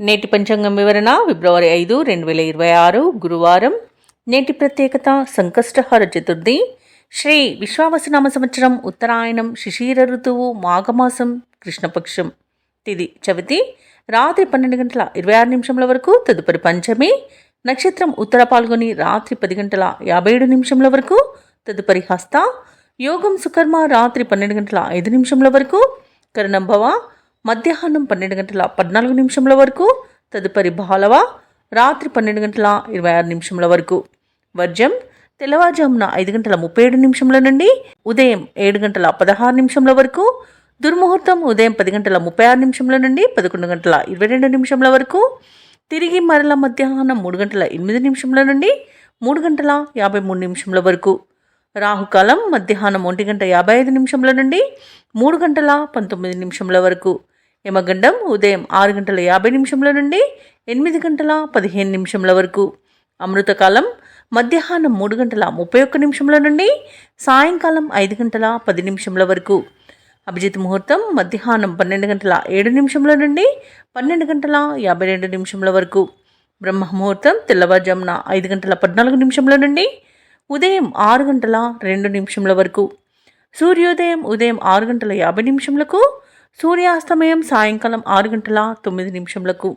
నేటి పంచాంగం వివరణ ఫిబ్రవరి 5, 2026 గురువారం. నేటి ప్రత్యేకత సంకష్టహార చతుర్థి, శ్రీ విశ్వావసునామ సంవత్సరం, ఉత్తరాయణం, శిశిర ఋతువు, మాఘమాసం, కృష్ణపక్షం. తిది చవితి, రాత్రి 12:26 వరకు. తదుపరి పంచమి, నక్షత్రం ఉత్తర పాల్గొని రాత్రి 10:57 వరకు. తదుపరి హస్త, యోగం సుకర్మ రాత్రి 12:05 వరకు. కరణంభవ మధ్యాహ్నం 12:14 వరకు. తదుపరి బాలవ రాత్రి 12:26 వరకు. వర్జం తెల్లవారుజామున 5:37 నుండి ఉదయం 7:16 వరకు. దుర్ముహూర్తం ఉదయం 10:36 నుండి 11:22 వరకు. తిరిగి మరల మధ్యాహ్నం 3:08 నుండి 3:53 వరకు. రాహుకాలం మధ్యాహ్నం 1:55 నుండి 3:19 వరకు. యమగండం ఉదయం 6:50 నుండి 8:15 వరకు. అమృతకాలం మధ్యాహ్నం 3:31 నుండి సాయంకాలం 5:10 వరకు. అభిజిత్ ముహూర్తం మధ్యాహ్నం 12:07 నుండి 12:52 వరకు. బ్రహ్మ ముహూర్తం తెల్లవారుజామున 5:14 నుండి ఉదయం 6:02 వరకు. సూర్యోదయం ఉదయం 6:50 సూర్యాస్తమయం సాయంకాలం 6:09.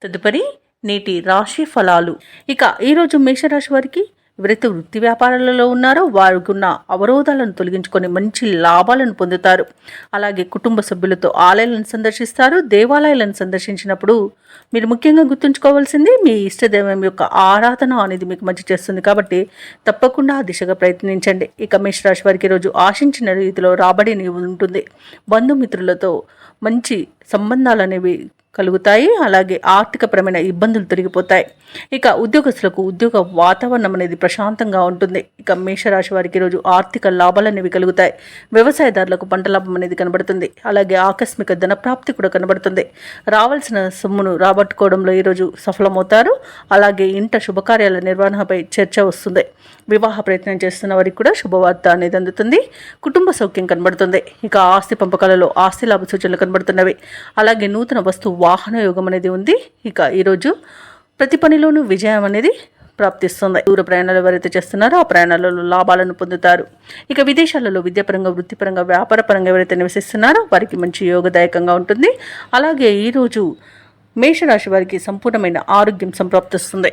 తదుపరి నేటి రాశి ఫలాలు. ఇక ఈరోజు మేషరాశి వారికి ఎవరైతే వృత్తి వ్యాపారాలలో ఉన్నారో వారికున్న అవరోధాలను తొలగించుకొని మంచి లాభాలను పొందుతారు. అలాగే కుటుంబ సభ్యులతో ఆలయాలను సందర్శిస్తారు. దేవాలయాలను సందర్శించినప్పుడు మీరు ముఖ్యంగా గుర్తుంచుకోవాల్సింది మీ ఇష్టదైవం యొక్క ఆరాధన అనేది మీకు మంచి చేస్తుంది. కాబట్టి తప్పకుండా ఆ దిశగా ప్రయత్నించండి. ఇక మేషరాశి వారికి ఈరోజు ఆశించిన రీతిలో రాబడి ఉంటుంది. బంధుమిత్రులతో మంచి సంబంధాలు అనేవి కలుగుతాయి. అలాగే ఆర్థికపరమైన ఇబ్బందులు తొలగిపోతాయి. ఇక ఉద్యోగస్తులకు ఉద్యోగ వాతావరణం అనేది ప్రశాంతంగా ఉంటుంది. ఇక మేషరాశి వారికి ఈరోజు ఆర్థిక లాభాలు అనేవి కలుగుతాయి. వ్యవసాయదారులకు పంట లాభం అనేది కనబడుతుంది. అలాగే ఆకస్మిక ధనప్రాప్తి కూడా కనబడుతుంది. రావాల్సిన సొమ్మును రాబట్టుకోవడంలో ఈరోజు సఫలమవుతారు. అలాగే ఇంట శుభకార్యాల నిర్వహణపై చర్చ వస్తుంది. వివాహ ప్రయత్నం చేస్తున్న వారికి కూడా శుభవార్త అనేది అందుతుంది. కుటుంబ సౌఖ్యం కనబడుతుంది. ఇక ఆస్తి పంపకాలలో ఆస్తి లాభ సూచనలు కనబడుతున్నవి. అలాగే నూతన వస్తు వాహన యోగం అనేది ఉంది. ఇక ఈరోజు ప్రతి పనిలోనూ విజయం అనేది ప్రాప్తిస్తుంది. దూర ప్రయాణాలు ఎవరైతే చేస్తున్నారో ఆ ప్రయాణాలలో లాభాలను పొందుతారు. ఇక విదేశాలలో విద్యాపరంగా, వృత్తిపరంగా, వ్యాపారపరంగా ఎవరైతే నివసిస్తున్నారో వారికి మంచి యోగదాయకంగా ఉంటుంది. అలాగే ఈరోజు మేషరాశి వారికి సంపూర్ణమైన ఆరోగ్యం సంప్రాప్తిస్తుంది.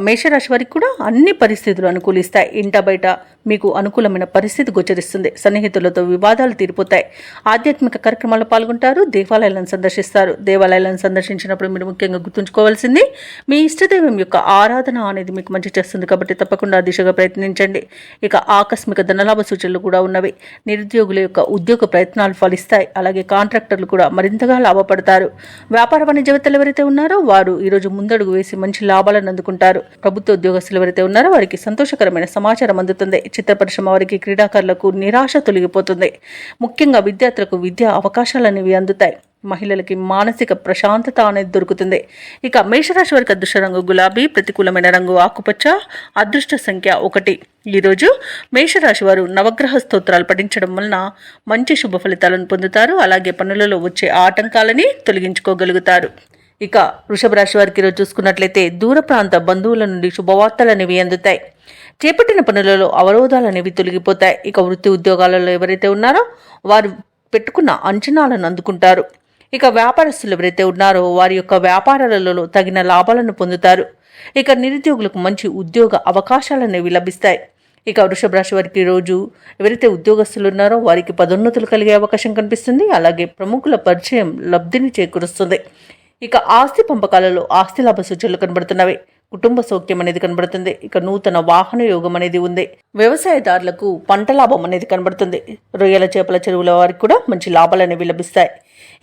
మేషరాశి వారికి కూడా అన్ని పరిస్థితులు అనుకూలిస్తాయి. ఇంట బయట మీకు అనుకూలమైన పరిస్థితి గోచరిస్తుంది. సన్నిహితులతో వివాదాలు తీరిపోతాయి. ఆధ్యాత్మిక కార్యక్రమాల్లో పాల్గొంటారు. దేవాలయాలను సందర్శిస్తారు. దేవాలయాలను సందర్శించినప్పుడు మీరు ముఖ్యంగా గుర్తుంచుకోవాల్సింది మీ ఇష్టదైవం యొక్క ఆరాధన అనేది మీకు మంచి చేస్తుంది. కాబట్టి తప్పకుండా ఆ దిశగా ప్రయత్నించండి. ఇక ఆకస్మిక ధనలాభ సూచనలు కూడా ఉన్నవి. నిరుద్యోగుల యొక్క ఉద్యోగ ప్రయత్నాలు ఫలిస్తాయి. అలాగే కాంట్రాక్టర్లు కూడా మరింతగా లాభపడతారు. వ్యాపార వాణిజ్యవేత్తలు ఎవరైతే ఉన్నారో వారు ఈరోజు ముందడుగు వేసి మంచి లాభాలను అందుకుంటారు. ప్రభుత్వ ఉద్యోగస్తులు ఎవరైతే ఉన్నారో వారికి సంతోషకరమైన సమాచారం అందుతుంది. చిత్ర పరిశ్రమ వారికి, క్రీడాకారులకు నిరాశ తొలగిపోతుంది. ముఖ్యంగా విద్యార్థులకు విద్యా అవకాశాలు అనేవి అందుతాయి. మహిళలకి మానసిక ప్రశాంతత అనేది దొరుకుతుంది. ఇక మేషరాశి వారికి అదృష్ట రంగు గులాబీ, ప్రతికూలమైన రంగు ఆకుపచ్చ, అదృష్ట సంఖ్య 1. ఈరోజు మేషరాశి వారు నవగ్రహ స్తోత్రాలు పఠించడం వలన మంచి శుభ ఫలితాలను పొందుతారు. అలాగే పనులలో వచ్చే ఆటంకాలని తొలగించుకోగలుగుతారు. ఇక వృషభ రాశి వారికి ఈరోజు చూసుకున్నట్లయితే దూర ప్రాంత బంధువుల నుండి శుభవార్తలు అనేవి అందుతాయి. చేపట్టిన పనులలో అవరోధాలు అనేవి తొలగిపోతాయి. ఇక వృత్తి ఉద్యోగాలలో ఎవరైతే ఉన్నారో వారు పెట్టుకున్న అంచనాలను అందుకుంటారు. ఇక వ్యాపారస్తులు ఎవరైతే ఉన్నారో వారి యొక్క వ్యాపారాలలో తగిన లాభాలను పొందుతారు. ఇక నిరుద్యోగులకు మంచి ఉద్యోగ అవకాశాలు అనేవి లభిస్తాయి. ఇక వృషభ రాశి వారికి రోజు ఎవరైతే ఉద్యోగస్తులు ఉన్నారో వారికి పదోన్నతులు కలిగే అవకాశం కనిపిస్తుంది. అలాగే ప్రముఖుల పరిచయం లబ్ధిని చేకూరుస్తుంది. ఇక ఆస్తి పంపకాలలో ఆస్తి లాభ సూచనలు కనబడుతున్నవి. కుటుంబ సౌఖ్యం అనేది కనబడుతుంది. ఇక నూతన వాహన యోగం అనేది ఉంది. వ్యవసాయదారులకు పంట లాభం అనేది కనబడుతుంది. రొయ్యల చేపల చెరువుల వారికి కూడా మంచి లాభాలు అనేవి లభిస్తాయి.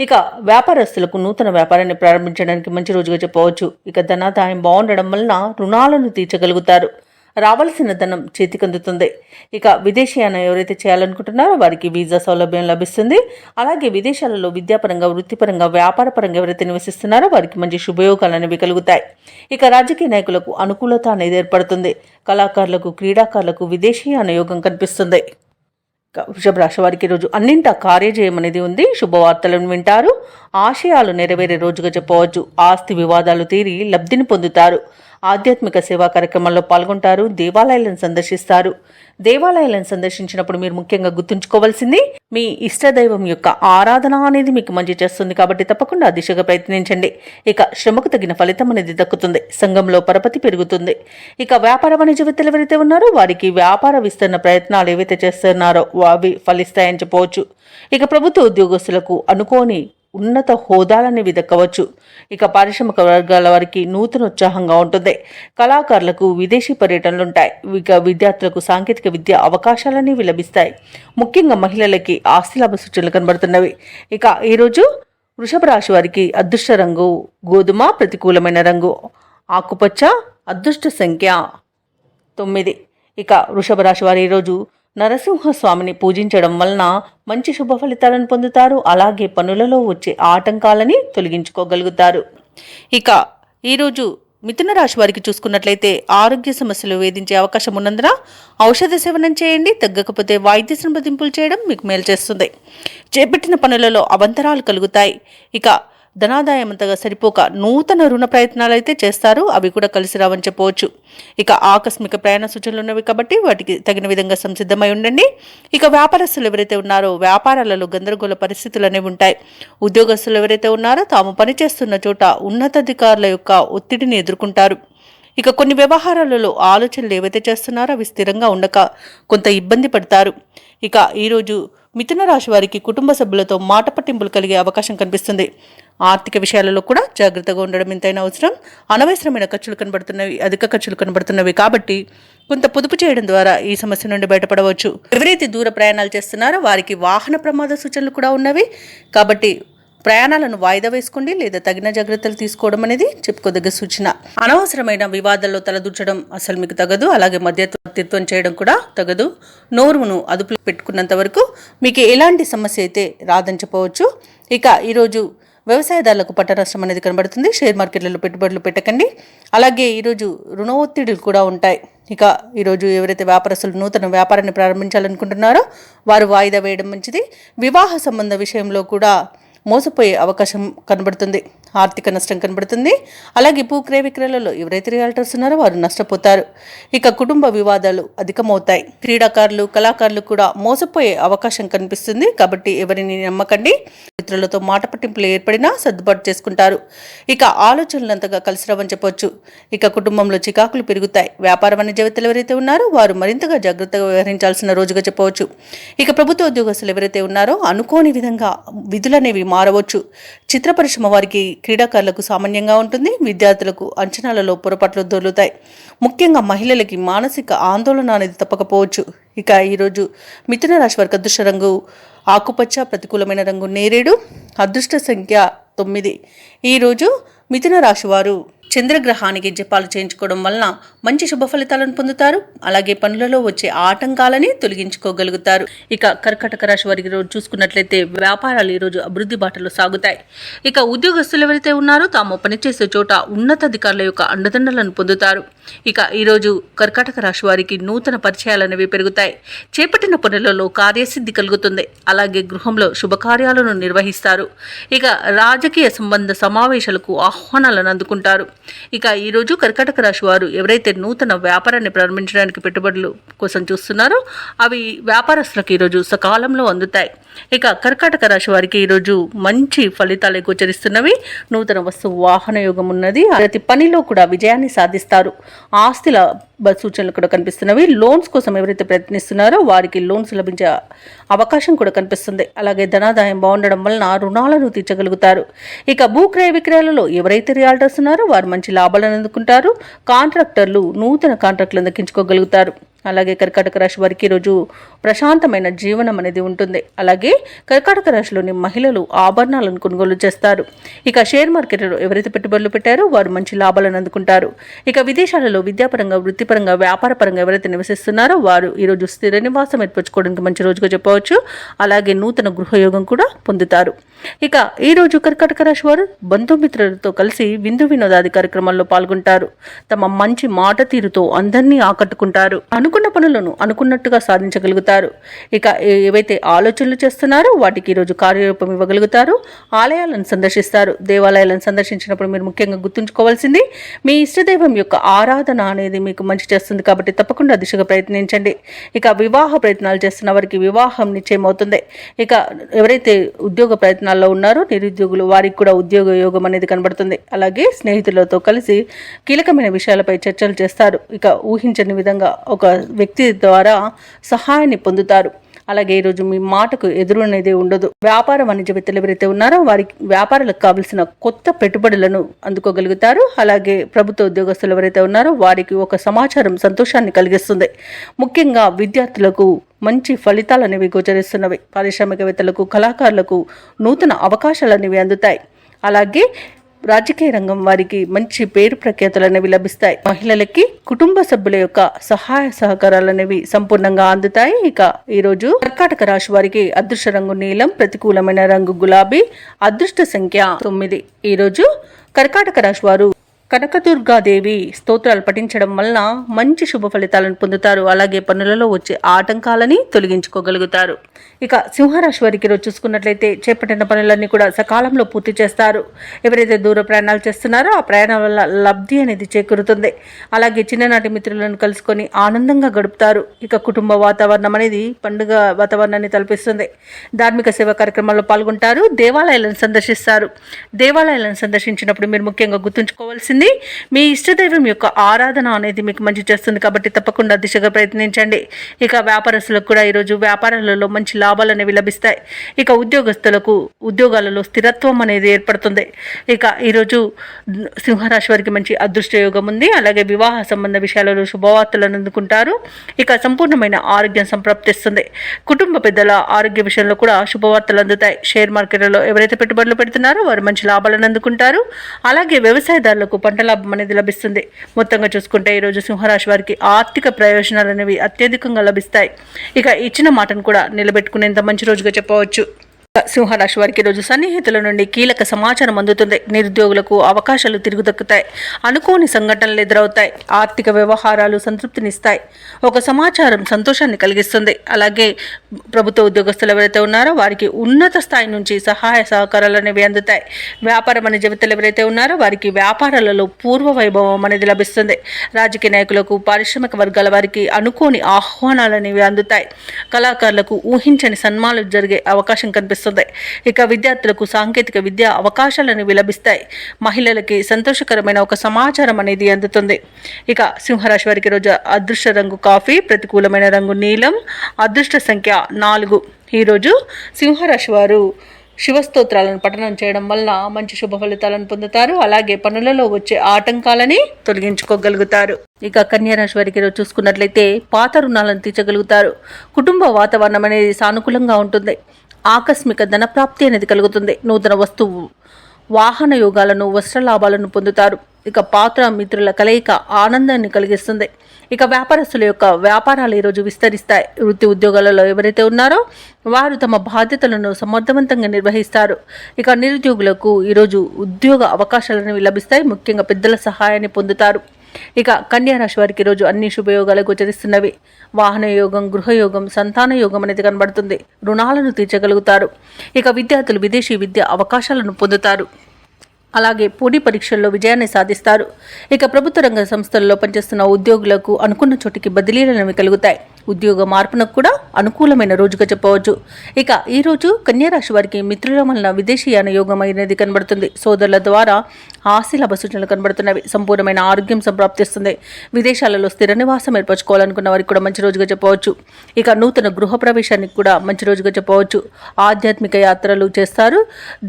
ఇక వ్యాపారస్తులకు నూతన వ్యాపారాన్ని ప్రారంభించడానికి మంచి రోజుగా చెప్పవచ్చు. ఇక ధనాదాయం బాగుండడం వలన రుణాలను తీర్చగలుగుతారు. రావాల్సిన ధనం చేతికందుతుంది. ఇక విదేశీయానం ఎవరైతే చేయాలనుకుంటున్నారో వారికి వీసా సౌలభ్యం లభిస్తుంది. అలాగే విదేశాలలో విద్యాపరంగా, వృత్తిపరంగా, వ్యాపారపరంగా ఎవరైతే నివసిస్తున్నారో వారికి మంచి శుభయోగాలు అనేవి కలుగుతాయి. ఇక రాజకీయ నాయకులకు అనుకూలత అనేది ఏర్పడుతుంది. కళాకారులకు, క్రీడాకారులకు విదేశీయాన యోగం కనిపిస్తుంది. వృషభ రాశి వారికి ఈరోజు అన్నింటా కార్యజయం అనేది ఉంది. శుభవార్తలను వింటారు. ఆశయాలు నెరవేరే రోజుగా చెప్పవచ్చు. ఆస్తి వివాదాలు తీరి లబ్ధిని పొందుతారు. ఆధ్యాత్మిక సేవా కార్యక్రమాల్లో పాల్గొంటారు. దేవాలయాలను సందర్శిస్తారు. దేవాలయాలను సందర్శించినప్పుడు మీరు ముఖ్యంగా గుర్తుంచుకోవాల్సింది మీ ఇష్టదైవం యొక్క ఆరాధన అనేది మీకు మంచి చేస్తుంది కాబట్టి తప్పకుండా ఆ దిశగా ప్రయత్నించండి. ఇక శ్రమకు తగిన ఫలితం అనేది దక్కుతుంది. సంఘంలో పరపతి పెరుగుతుంది. ఇక వ్యాపార వాణిజ్యవేత్తలు ఎవరైతే ఉన్నారో వారికి వ్యాపార విస్తరణ ప్రయత్నాలు ఏవైతే చేస్తున్నారో అవి ఫలిస్తాయని చెప్పవచ్చు. ఇక ప్రభుత్వ ఉద్యోగస్తులకు అనుకోని ఉన్నత హోదాలనేవి దక్కవచ్చు. ఇక పారిశ్రామిక వర్గాల వారికి నూతన ఉత్సాహంగా ఉంటుంది. కళాకారులకు విదేశీ పర్యటనలుంటాయి. ఇక విద్యార్థులకు సాంకేతిక విద్య అవకాశాలనేవి లభిస్తాయి. ముఖ్యంగా మహిళలకి ఆస్తిలాభ సూచనలు కనబడుతున్నవి. ఇక ఈరోజు వృషభ రాశి వారికి అదృష్ట రంగు గోధుమ, ప్రతికూలమైన రంగు ఆకుపచ్చ, అదృష్ట సంఖ్య 9. ఇక వృషభ రాశి వారు ఈరోజు నరసింహస్వామిని పూజించడం వలన మంచి శుభ ఫలితాలను పొందుతారు. అలాగే పనులలో వచ్చే ఆటంకాలని తొలగించుకోగలుగుతారు. ఇక ఈరోజు మిథున రాశి వారికి చూసుకున్నట్లయితే ఆరోగ్య సమస్యలు వేధించే అవకాశం ఉన్నందున ఔషధ సేవనం చేయండి. తగ్గకపోతే వైద్య సంప్రదింపులు చేయడం మీకు మేలు చేస్తుంది. చేపట్టిన పనులలో అవంతరాలు కలుగుతాయి. ఇక ధనాదాయం అంతగా సరిపోక నూతన రుణ ప్రయత్నాలు అయితే చేస్తారు. అవి కూడా కలిసి రావని చెప్పవచ్చు. ఇక ఆకస్మిక ప్రయాణ సూచనలు ఉన్నవి కాబట్టి వాటికి తగిన విధంగా సంసిద్ధమై ఉండండి. ఇక వ్యాపారస్తులు ఎవరైతే ఉన్నారో వ్యాపారాలలో గందరగోళ పరిస్థితులు అనేవి ఉంటాయి. ఉద్యోగస్తులు ఎవరైతే ఉన్నారో తాము పనిచేస్తున్న చోట ఉన్నతాధికారుల యొక్క ఒత్తిడిని ఎదుర్కొంటారు. ఇక కొన్ని వ్యవహారాలలో ఆలోచనలు ఏవైతే చేస్తున్నారో అవి స్థిరంగా ఉండక కొంత ఇబ్బంది పడతారు. ఇక ఈరోజు మిథున రాశి వారికి కుటుంబ సభ్యులతో మాట పట్టింపులు కలిగే అవకాశం కనిపిస్తుంది. ఆర్థిక విషయాలలో కూడా జాగ్రత్తగా ఉండడం ఎంతైనా అవసరం. అనవసరమైన ఖర్చులు కనబడుతున్నవి, అధిక ఖర్చులు కనబడుతున్నవి కాబట్టి కొంత పొదుపు చేయడం ద్వారా ఈ సమస్య నుండి బయటపడవచ్చు. ఎవరైతే దూర ప్రయాణాలు చేస్తున్నారో వారికి వాహన ప్రమాద సూచనలు కూడా ఉన్నవి కాబట్టి ప్రయాణాలను వాయిదా వేసుకోండి లేదా తగిన జాగ్రత్తలు తీసుకోవడం అనేది చెప్పుకోదగ్గ సూచన. అనవసరమైన వివాదాల్లో తలదూర్చడం అసలు మీకు తగదు. అలాగే మధ్యవర్తిత్వం చేయడం కూడా తగదు. నోరును అదుపులో పెట్టుకున్నంత వరకు మీకు ఎలాంటి సమస్య అయితే రాదని చెప్పవచ్చు. ఇక ఈరోజు వ్యవసాయదారులకు పట్ట నష్టం అనేది కనబడుతుంది. షేర్ మార్కెట్లలో పెట్టుబడులు పెట్టకండి. అలాగే ఈరోజు రుణ ఒత్తిడులు కూడా ఉంటాయి. ఇక ఈరోజు ఎవరైతే వ్యాపారస్తులు నూతన వ్యాపారాన్ని ప్రారంభించాలనుకుంటున్నారో వారు వాయిదా వేయడం మంచిది. వివాహ సంబంధ విషయంలో కూడా మోసపోయే అవకాశం కనబడుతుంది. ఆర్థిక నష్టం కనబడుతుంది. అలాగే భూక్రయ విక్రయాలలో ఎవరైతే రియాల్టర్స్ ఉన్నారో వారు నష్టపోతారు. ఇక కుటుంబ వివాదాలు అధికమవుతాయి. క్రీడాకారులు, కళాకారులు కూడా మోసపోయే అవకాశం కనిపిస్తుంది కాబట్టి ఎవరిని నమ్మకండి. మిత్రులతో మాట పట్టింపులు ఏర్పడినా సర్దుబాటు చేసుకుంటారు. ఇక ఆలోచనలు అంతగా కలిసి రావని చెప్పొచ్చు. ఇక కుటుంబంలో చికాకులు పెరుగుతాయి. వ్యాపార వాణిజ్యవేత్తలు ఎవరైతే ఉన్నారో వారు మరింతగా జాగ్రత్తగా వ్యవహరించాల్సిన రోజుగా చెప్పవచ్చు. ఇక ప్రభుత్వ ఉద్యోగస్తులు ఎవరైతే ఉన్నారో అనుకోని విధంగా విధులనేవి మారవచ్చు. చిత్ర పరిశ్రమ వారికి, క్రీడాకారులకు సామాన్యంగా ఉంటుంది. విద్యార్థులకు అంచనాలలో పొరపాట్లు దొరుకుతాయి. ముఖ్యంగా మహిళలకి మానసిక ఆందోళన అనేది తప్పకపోవచ్చు. ఇక ఈరోజు మిథున రాశి వారికి అదృష్ట రంగు ఆకుపచ్చ, ప్రతికూలమైన రంగు నేరేడు, అదృష్ట సంఖ్య 9. ఈరోజు మిథున రాశి వారు చంద్రగ్రహానికి జపాలు చేయించుకోవడం వలన మంచి శుభ ఫలితాలను పొందుతారు. అలాగే పనులలో వచ్చే ఆటంకాలని తొలగించుకోగలుగుతారు. ఇక కర్కాటక రాశి వారికి రోజు చూసుకున్నట్లయితే వ్యాపారాలు ఈరోజు అభివృద్ధి బాటలో సాగుతాయి. ఇక ఉద్యోగస్తులు ఎవరైతే ఉన్నారో తాము పనిచేసే చోట ఉన్నతాధికారుల యొక్క అండదండలను పొందుతారు. ఇక ఈరోజు కర్కాటక రాశి వారికి నూతన పరిచయాలు అనేవి పెరుగుతాయి. చేపట్టిన పనులలో కార్యసిద్ధి కలుగుతుంది. అలాగే గృహంలో శుభకార్యాలను నిర్వహిస్తారు. ఇక రాజకీయ సంబంధ సమావేశాలకు ఆహ్వానాలను అందుకుంటారు. ఇక ఈరోజు కర్కాటక రాశి వారు ఎవరైతే నూతన వ్యాపారాన్ని ప్రారంభించడానికి పెట్టుబడులు కోసం చూస్తున్నారో అవి వ్యాపారస్తులకు ఈరోజు సకాలంలో అందుతాయి. ఇక కర్కాటక రాశి వారికి ఈరోజు మంచి ఫలితాలు గోచరిస్తున్నవి. నూతన వస్తు వాహన యోగం ఉన్నది. ప్రతి పనిలో కూడా విజయాన్ని సాధిస్తారు. ఆస్తుల సూచనలు కూడా కనిపిస్తున్నవి. లోన్స్ కోసం ఎవరైతే ప్రయత్నిస్తున్నారో వారికి లోన్స్ లభించే అవకాశం కూడా కనిపిస్తుంది. అలాగే ధనాదాయం బాగుండడం వలన రుణాలను తీర్చగలుగుతారు. ఇక భూక్రయ విక్రయాలలో ఎవరైతే రియాల్టర్స్ ఉన్నారో వారు మంచి లాభాలను అందుకుంటారు. కాంట్రాక్టర్లు నూతన కాంట్రాక్టులు దక్కించుకోగలుగుతారు. అలాగే కర్కాటక రాశి వారికి ఈరోజు ప్రశాంతమైన జీవనం అనేది ఉంటుంది. అలాగే కర్కాటక రాశిలోని మహిళలు ఆభరణాలను కొనుగోలు చేస్తారు. ఇక షేర్ మార్కెట్లో ఎవరైతే పెట్టుబడులు పెట్టారో వారు మంచి లాభాలను అందుకుంటారు. ఇక విదేశాలలో విద్యాపరంగా, వృత్తిపరంగా, వ్యాపారపరంగా ఎవరైతే నివసిస్తున్నారో వారు ఈరోజు స్థిర నివాసం ఏర్పరచుకోవడానికి మంచి రోజుగా చెప్పవచ్చు. అలాగే నూతన గృహయోగం కూడా పొందుతారు. ఇక ఈరోజు కర్కాటక రాశి వారు బంధుమిత్రులతో కలిసి విందు వినోదాది కార్యక్రమాల్లో పాల్గొంటారు. తమ మంచి మాట తీరుతో అందరినీ ఆకట్టుకుంటారు. అనుకున్న పనులను అనుకున్నట్టుగా సాధించగలుగుతారు. ఇక ఏవైతే ఆలోచనలు చేస్తున్నారో వాటికి ఈరోజు కార్యరూపం ఇవ్వగలుగుతారు. ఆలయాలను సందర్శిస్తారు. దేవాలయాలను సందర్శించినప్పుడు మీరు ముఖ్యంగా గుర్తుంచుకోవాల్సింది మీ ఇష్టదైవం యొక్క ఆరాధన అనేది మీకు మంచి చేస్తుంది కాబట్టి తప్పకుండా దిశగా ప్రయత్నించండి. ఇక వివాహ ప్రయత్నాలు చేస్తున్న వారికి వివాహం నిశ్చయమవుతుంది. ఇక ఎవరైతే ఉద్యోగ ప్రయత్నాల్లో ఉన్నారో నిరుద్యోగులు వారికి కూడా ఉద్యోగ యోగం అనేది కనబడుతుంది. అలాగే స్నేహితులతో కలిసి కీలకమైన విషయాలపై చర్చలు చేస్తారు. ఇక ఊహించని విధంగా ఒక వ్యక్తి ద్వారా సహాయాన్ని పొందుతారు. అలాగే ఈరోజు మీ మాటకు ఎదురు అనేది ఉండదు. వ్యాపార వాణిజ్యవేత్తలు ఎవరైతే ఉన్నారో వారికి వ్యాపారాలకు కావలసిన కొత్త పెట్టుబడులను అందుకోగలుగుతారు. అలాగే ప్రభుత్వ ఉద్యోగస్తులు ఎవరైతే ఉన్నారో వారికి ఒక సమాచారం సంతోషాన్ని కలిగిస్తుంది. ముఖ్యంగా విద్యార్థులకు మంచి ఫలితాలు అనేవి గోచరిస్తున్నవి. పారిశ్రామికవేత్తలకు కళాకారులకు నూతన అవకాశాలు అనేవి అందుతాయి. అలాగే రాజకీయ రంగం వారికి మంచి పేరు ప్రఖ్యాతులు అనేవి లభిస్తాయి. మహిళలకి కుటుంబ సభ్యుల యొక్క సహాయ సహకారాలు అనేవి సంపూర్ణంగా అందుతాయి. ఇక ఈరోజు కర్కాటక రాశి వారికి అదృష్ట రంగు నీలం, ప్రతికూలమైన రంగు గులాబీ, అదృష్ట సంఖ్య 9. ఈరోజు కర్కాటక రాశి వారు కనకదుర్గాదేవి స్తోత్రాలు పఠించడం వలన మంచి శుభ ఫలితాలను పొందుతారు. అలాగే పనులలో వచ్చే ఆటంకాలని తొలగించుకోగలుగుతారు. ఇక సింహరాశి వారికి ఈరోజు చూసుకున్నట్లయితే చేపట్టిన పనులన్నీ కూడా సకాలంలో పూర్తి చేస్తారు. ఎవరైతే దూర ప్రయాణాలు చేస్తున్నారో ఆ ప్రయాణం వల్ల లబ్ధి అనేది చేకూరుతుంది. అలాగే చిన్ననాటి మిత్రులను కలుసుకొని ఆనందంగా గడుపుతారు. ఇక కుటుంబ వాతావరణం అనేది పండుగ వాతావరణాన్ని తలపిస్తుంది. ధార్మిక సేవా కార్యక్రమాల్లో పాల్గొంటారు. దేవాలయాలను సందర్శిస్తారు. దేవాలయాలను సందర్శించినప్పుడు మీరు ముఖ్యంగా గుర్తుంచుకోవాల్సింది మీ ఇష్టదైవం యొక్క ఆరాధన అనేది మీకు మంచి చేస్తుంది కాబట్టి తప్పకుండా దిశగా ప్రయత్నించండి. ఇక వ్యాపారస్తులకు కూడా ఈరోజు వ్యాపారాలలో మంచి లాభాలు అనేవి లభిస్తాయి. ఇక ఉద్యోగస్తులకు ఉద్యోగాలలో స్థిరత్వం అనేది ఏర్పడుతుంది. ఇక ఈరోజు సింహరాశి వారికి మంచి అదృష్ట యోగం ఉంది. అలాగే వివాహ సంబంధ విషయాలలో శుభవార్తలను అందుకుంటారు. ఇక సంపూర్ణమైన ఆరోగ్యం సంప్రాప్తిస్తుంది. కుటుంబ పెద్దల ఆరోగ్య విషయంలో కూడా శుభవార్తలు అందుతాయి. షేర్ మార్కెట్లలో ఎవరైతే పెట్టుబడులు పెడుతున్నారో వారు మంచి లాభాలను అందుకుంటారు. అలాగే వ్యవసాయదారులకు పంట లాభం అనేది లభిస్తుంది. మొత్తంగా చూసుకుంటే ఈరోజు సింహరాశి వారికి ఆర్థిక ప్రయోజనాలు అనేవి అత్యధికంగా లభిస్తాయి. ఇక ఇచ్చిన మాటను కూడా నిలబెట్టుకునేంత మంచి రోజుగా చెప్పవచ్చు. సింహరాశి వారికి రోజు సన్నిహితుల నుండి కీలక సమాచారం అందుతుంది. నిరుద్యోగులకు అవకాశాలు తిరుగు దక్కుతాయి. అనుకోని సంఘటనలు ఎదురవుతాయి. ఆర్థిక వ్యవహారాలు సంతృప్తినిస్తాయి. ఒక సమాచారం సంతోషాన్ని కలిగిస్తుంది. అలాగే ప్రభుత్వ ఉద్యోగస్తులు ఎవరైతే ఉన్నారో వారికి ఉన్నత స్థాయి నుంచి సహాయ సహకారాలు అనేవి అందుతాయి. వ్యాపారం అనే జీవితాలు ఎవరైతే ఉన్నారో వారికి వ్యాపారాలలో పూర్వ వైభవం అనేది లభిస్తుంది. రాజకీయ నాయకులకు పారిశ్రామిక వర్గాల వారికి అనుకోని ఆహ్వానాలు అనేవి అందుతాయి. కళాకారులకు ఊహించని సన్మానాలు జరిగే అవకాశం కనిపిస్తుంది. ఇక విద్యార్థులకు సాంకేతిక విద్యా అవకాశాలను లభిస్తాయి. మహిళలకి సంతోషకరమైన ఒక సమాచారం అనేది అందుతుంది. ఇక సింహరాశి వారికి రోజు అదృష్ట రంగు కాఫీ, ప్రతికూలమైన రంగు నీలం, అదృష్ట సంఖ్య 4. ఈరోజు సింహరాశి వారు శివస్తోత్రాలను పఠనం చేయడం వల్ల మంచి శుభ ఫలితాలను పొందుతారు. అలాగే పనులలో వచ్చే ఆటంకాలని తొలగించుకోగలుగుతారు. ఇక కన్యారాశి వారికి రోజు చూసుకున్నట్లయితే పాత రుణాలను తీర్చగలుగుతారు. కుటుంబ వాతావరణం అనేది సానుకూలంగా ఉంటుంది. ఆకస్మిక ధనప్రాప్తి అనేది కలుగుతుంది. నూతన వస్తువు వాహన యోగాలను వస్త్ర లాభాలను పొందుతారు. ఇక పాత్ర మిత్రుల కలయిక ఆనందాన్ని కలిగిస్తుంది. ఇక వ్యాపారస్తుల యొక్క వ్యాపారాలు ఈరోజు విస్తరిస్తాయి. వృత్తి ఉద్యోగాలలో ఎవరైతే ఉన్నారో వారు తమ బాధ్యతలను సమర్థవంతంగా నిర్వహిస్తారు. ఇక నిరుద్యోగులకు ఈరోజు ఉద్యోగ అవకాశాలను లభిస్తాయి. ముఖ్యంగా పెద్దల సహాయాన్ని పొందుతారు. ఇక కన్యారాశి వారికి రోజు అన్ని శుభయోగాలు గోచరిస్తున్నవి. వాహన యోగం, గృహయోగం, సంతాన యోగం అనేది కనబడుతుంది. రుణాలను తీర్చగలుగుతారు. ఇక విద్యార్థులు విదేశీ విద్య అవకాశాలను పొందుతారు. అలాగే పోటీ పరీక్షల్లో విజయాన్ని సాధిస్తారు. ఇక ప్రభుత్వ రంగ సంస్థల్లో పనిచేస్తున్న ఉద్యోగులకు అనుకున్న చోటికి బదిలీలు కలుగుతాయి. ఉద్యోగ మార్పునకు కూడా అనుకూలమైన రోజుగా చెప్పవచ్చు. ఇక ఈరోజు కన్యారాశి వారికి మిత్రుల వలన విదేశీయాన యోగం అనేది కనబడుతుంది. సోదరుల ద్వారా ఆశీలాభ సూచనలు కనబడుతున్నవి. సంపూర్ణమైన ఆరోగ్యం సంప్రాప్తిస్తుంది. విదేశాలలో స్థిర నివాసం ఏర్పరచుకోవాలనుకున్న వారికి కూడా మంచి రోజుగా చెప్పవచ్చు. ఇక నూతన గృహ ప్రవేశానికి కూడా మంచి రోజుగా చెప్పవచ్చు. ఆధ్యాత్మిక యాత్రలు చేస్తారు.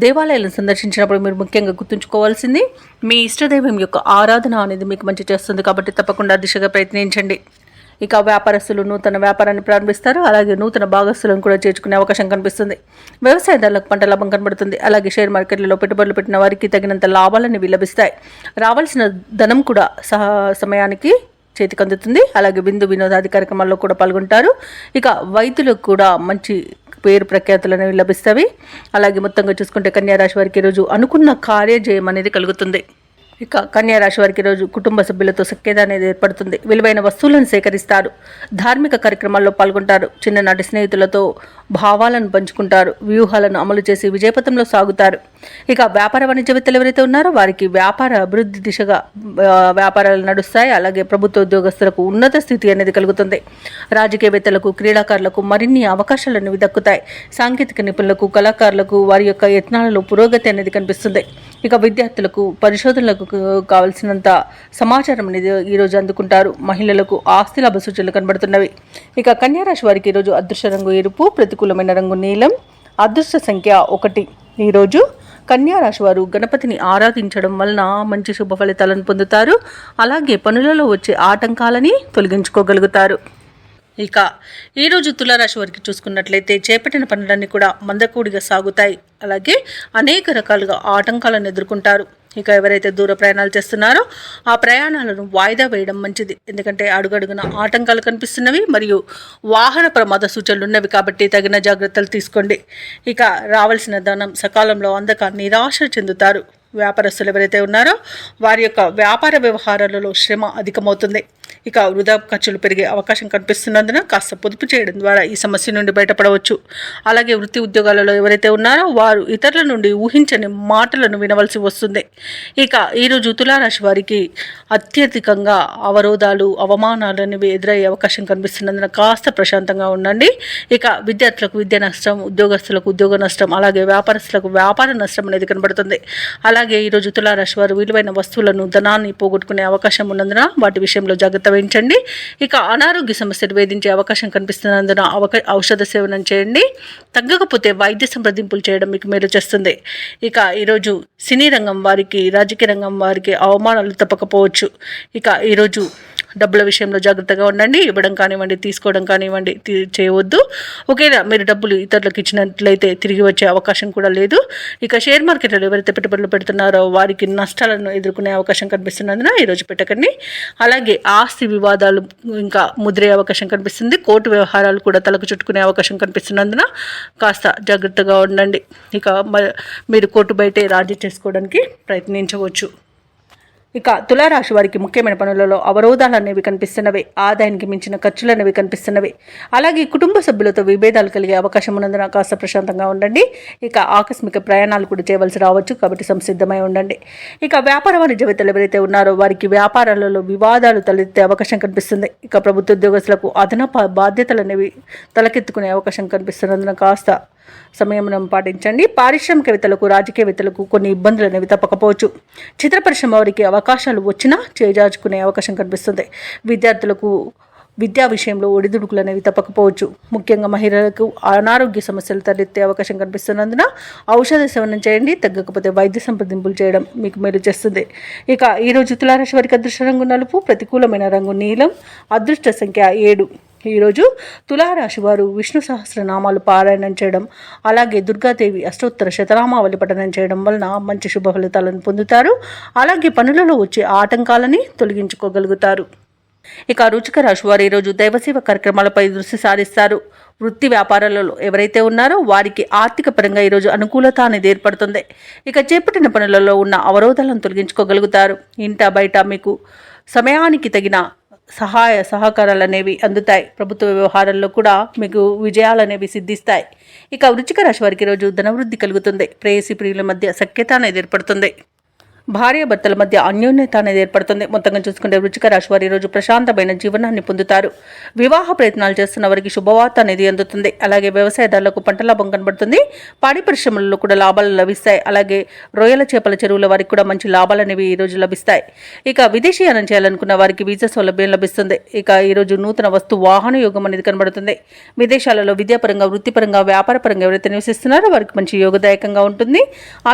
దేవాలయాలను సందర్శించినప్పుడు మీరు ముఖ్యంగా గుర్తుంచుకోవాల్సింది మీ ఇష్టదైవం యొక్క ఆరాధన అనేది మీకు మంచి చేస్తుంది కాబట్టి తప్పకుండా దిశగా ప్రయత్నించండి. ఇక వ్యాపారస్తులు నూతన వ్యాపారాన్ని ప్రారంభిస్తారు. అలాగే నూతన భాగస్తులను కూడా చేర్చుకునే అవకాశం కనిపిస్తుంది. వ్యవసాయదారులకు పంట లాభం కనబడుతుంది. అలాగే షేర్ మార్కెట్లలో పెట్టుబడులు పెట్టిన వారికి తగినంత లాభాలను లభిస్తాయి. రావాల్సిన ధనం కూడా సమయానికి చేతికి అందుతుంది. అలాగే విందు వినోదాది కార్యక్రమాల్లో కూడా పాల్గొంటారు. ఇక వైద్యులకు కూడా మంచి పేరు ప్రఖ్యాతులు అనేవి లభిస్తాయి. అలాగే మొత్తంగా చూసుకుంటే కన్యా రాశి వారికి ఈరోజు అనుకున్న కార్యజయం అనేది కలుగుతుంది. ఇక కన్యా రాశి వారికి ఈరోజు కుటుంబ సభ్యులతో సఖ్యత అనేది ఏర్పడుతుంది. విలువైన వస్తువులను సేకరిస్తారు. ధార్మిక కార్యక్రమాల్లో పాల్గొంటారు. చిన్ననాటి స్నేహితులతో భావాలను పంచుకుంటారు. వ్యూహాలను అమలు చేసి విజయపథంలో సాగుతారు. ఇక వ్యాపార వాణిజ్యవేత్తలు ఎవరైతే ఉన్నారో వారికి వ్యాపార అభివృద్ధి దిశగా వ్యాపారాలు నడుస్తాయి. అలాగే ప్రభుత్వ ఉద్యోగస్తులకు ఉన్నత స్థితి అనేది కలుగుతుంది. రాజకీయవేత్తలకు, క్రీడాకారులకు మరిన్ని అవకాశాలు అనేవి దక్కుతాయి. సాంకేతిక నిపుణులకు, కళాకారులకు వారి యొక్క యత్నాలలో పురోగతి అనేది కనిపిస్తుంది. ఇక విద్యార్థులకు, పరిశోధనలకు కావలసినంత సమాచారం అనేది ఈరోజు అందుకుంటారు. మహిళలకు ఆస్తి లాభ సూచనలు కనబడుతున్నవి. ఇక కన్యా రాశి వారికి ఈరోజు అదృష్ట రంగు ఎరుపు, ప్రతికూలమైన రంగు నీలం, అదృష్ట సంఖ్య 1. ఈరోజు కన్యా రాశి వారు గణపతిని ఆరాధించడం వలన మంచి శుభ ఫలితాలను పొందుతారు. అలాగే పనులలో వచ్చే ఆటంకాలని తొలగించుకోగలుగుతారు. ఇక ఈరోజు తులారాశి వారికి చూసుకున్నట్లయితే చేపట్టిన పనులన్నీ కూడా మందకూడిగా సాగుతాయి. అలాగే అనేక రకాలుగా ఆటంకాలను ఎదుర్కొంటారు. ఇక ఎవరైతే దూర ప్రయాణాలు చేస్తున్నారో ఆ ప్రయాణాలను వాయిదా వేయడం మంచిది. ఎందుకంటే అడుగడుగున ఆటంకాలు కనిపిస్తున్నవి మరియు వాహన ప్రమాద సూచనలు ఉన్నవి కాబట్టి తగిన జాగ్రత్తలు తీసుకోండి. ఇక రావాల్సిన ధనం సకాలంలో అందక నిరాశ చెందుతారు. వ్యాపారస్తులు ఎవరైతే ఉన్నారో వారి యొక్క వ్యాపార వ్యవహారాలలో శ్రమ అధికమవుతుంది. ఇక వృధా ఖర్చులు పెరిగే అవకాశం కనిపిస్తున్నందున కాస్త పొదుపు చేయడం ద్వారా ఈ సమస్య నుండి బయటపడవచ్చు. అలాగే వృత్తి ఉద్యోగాలలో ఎవరైతే ఉన్నారో వారు ఇతరుల నుండి ఊహించని మాటలను వినవలసి వస్తుంది. ఇక ఈరోజు తులారాశి వారికి అత్యధికంగా అవరోధాలు, అవమానాలు అనేవి ఎదురయ్యే అవకాశం కనిపిస్తున్నందున కాస్త ప్రశాంతంగా ఉండండి. ఇక విద్యార్థులకు విద్య నష్టం, ఉద్యోగస్తులకు ఉద్యోగ నష్టం, అలాగే వ్యాపారస్తులకు వ్యాపార నష్టం అనేది కనబడుతుంది. అలాగే ఈరోజు తులారాశి వారు విలువైన వస్తువులను, ధనాన్ని పోగొట్టుకునే అవకాశం ఉన్నందున వాటి విషయంలో జాగ్రత్త వహించండి. ఇక అనారోగ్య సమస్యలు వేధించే అవకాశం కనిపిస్తున్నందున ఔషధ సేవనం చేయండి. తగ్గకపోతే వైద్య సంప్రదింపులు చేయడం మీకు మేలు చేస్తుంది. ఇక ఈరోజు సినీ రంగం వారికి, రాజకీయ రంగం వారికి అవమానాలు తప్పకపోవచ్చు. ఇక ఈరోజు డబ్బుల విషయంలో జాగ్రత్తగా ఉండండి. ఇవ్వడం కానివ్వండి, తీసుకోవడం కానివ్వండి చేయవద్దు. ఒకేలా మీరు డబ్బులు ఇతరులకు ఇచ్చినట్లయితే తిరిగి వచ్చే అవకాశం కూడా లేదు. ఇక షేర్ మార్కెట్లో ఎవరైతే పెట్టుబడులు పెడుతున్నారో వారికి నష్టాలను ఎదుర్కొనే అవకాశం కనిపిస్తున్నందున ఈరోజు పెట్టకండి. అలాగే ఆస్తి వివాదాలు ఇంకా ముదిరే అవకాశం కనిపిస్తుంది. కోర్టు వ్యవహారాలు కూడా తలకు చుట్టుకునే అవకాశం కనిపిస్తున్నందున కాస్త జాగ్రత్తగా ఉండండి. ఇక మీరు కోర్టు బయటే రాజీ చేసుకోవడానికి ప్రయత్నించవచ్చు. ఇక తులారాశి వారికి ముఖ్యమైన పనులలో అవరోధాలు అనేవి కనిపిస్తున్నవి. ఆదాయానికి మించిన ఖర్చులు అనేవి కనిపిస్తున్నవి. అలాగే కుటుంబ సభ్యులతో విభేదాలు కలిగే అవకాశం ఉన్నందున కాస్త ప్రశాంతంగా ఉండండి. ఇక ఆకస్మిక ప్రయాణాలు కూడా చేయవలసి రావచ్చు కాబట్టి సంసిద్ధమై ఉండండి. ఇక వ్యాపార వాణిజ్యవేత్తలు ఎవరైతే ఉన్నారో వారికి వ్యాపారాలలో వివాదాలు తలెత్తే అవకాశం కనిపిస్తుంది. ఇక ప్రభుత్వ ఉద్యోగస్తులకు అదనపు బాధ్యతలు అనేవి తలకెత్తుకునే అవకాశం కనిపిస్తున్నందున కాస్త సమయం పాటించండి. పారిశ్రామికవేత్తలకు, రాజకీయవేత్తలకు కొన్ని ఇబ్బందులు అనేవి తప్పకపోవచ్చు. చిత్ర పరిశ్రమ వారికి అవకాశాలు వచ్చినా చేజార్చుకునే అవకాశం కనిపిస్తుంది. విద్యార్థులకు విద్యా విషయంలో ఒడిదుడుకులు అనేవి తప్పకపోవచ్చు. ముఖ్యంగా మహిళలకు అనారోగ్య సమస్యలు తలెత్తే అవకాశం కనిపిస్తున్నందున ఔషధ సేవనం చేయండి. తగ్గకపోతే వైద్య సంప్రదింపులు చేయడం మీకు మేలు చేస్తుంది. ఇక ఈరోజు తులారాశి వారికి అదృష్ట రంగు నలుపు, ప్రతికూలమైన రంగు నీలం, అదృష్ట సంఖ్య 7. ఈరోజు తులారాశి వారు విష్ణు సహస్రనామాలు పారాయణం చేయడం, అలాగే దుర్గాదేవి అష్టోత్తర శతనామావళి పఠనం చేయడం వలన మంచి శుభ ఫలితాలను పొందుతారు. అలాగే పనులలో వచ్చే ఆటంకాలని తొలగించుకోగలుగుతారు. ఇక వృశ్చిక రాశి వారు ఈరోజు దైవసేవ కార్యక్రమాలపై దృష్టి సారిస్తారు. వృత్తి వ్యాపారాలలో ఎవరైతే ఉన్నారో వారికి ఆర్థిక పరంగా ఈరోజు అనుకూలత అనేది ఏర్పడుతుంది. ఇక చేపట్టిన పనులలో ఉన్న అవరోధాలను తొలగించుకోగలుగుతారు. ఇంట బయట మీకు సమయానికి తగిన సహాయ సహకారాలు అనేవి అందుతాయి. ప్రభుత్వ వ్యవహారాల్లో కూడా మీకు విజయాలు అనేవి సిద్ధిస్తాయి. ఇక వృశ్చిక రాశి వారికి ఈరోజు ధనవృద్ధి కలుగుతుంది. ప్రేయసి ప్రియుల మధ్య సఖ్యత అనేది ఏర్పడుతుంది. భార్యాభర్తల మధ్య అన్యోన్యత అనేది ఏర్పడుతుంది. మొత్తంగా చూసుకుంటే వృశ్చిక రాశి వారు ఈరోజు ప్రశాంతమైన జీవనాన్ని పొందుతారు. వివాహ ప్రయత్నాలు చేస్తున్న వారికి శుభవార్త అనేది అందుతుంది. అలాగే వ్యవసాయదారులకు పంట లాభం కనబడుతుంది. పాడి పరిశ్రమలలో కూడా లాభాలు లభిస్తాయి. అలాగే రొయ్యల చేపల చెరువుల వారికి కూడా మంచి లాభాలు అనేవి ఈరోజు లభిస్తాయి. ఇక విదేశీయానం చేయాలనుకున్న వారికి వీసా సౌలభ్యం లభిస్తుంది. ఇక ఈరోజు నూతన వస్తు వాహన యోగం అనేది కనబడుతుంది. విదేశాలలో విద్యాపరంగా, వృత్తిపరంగా, వ్యాపారపరంగా ఎవరైతే నివసిస్తున్నారో వారికి మంచి యోగదాయకంగా ఉంటుంది.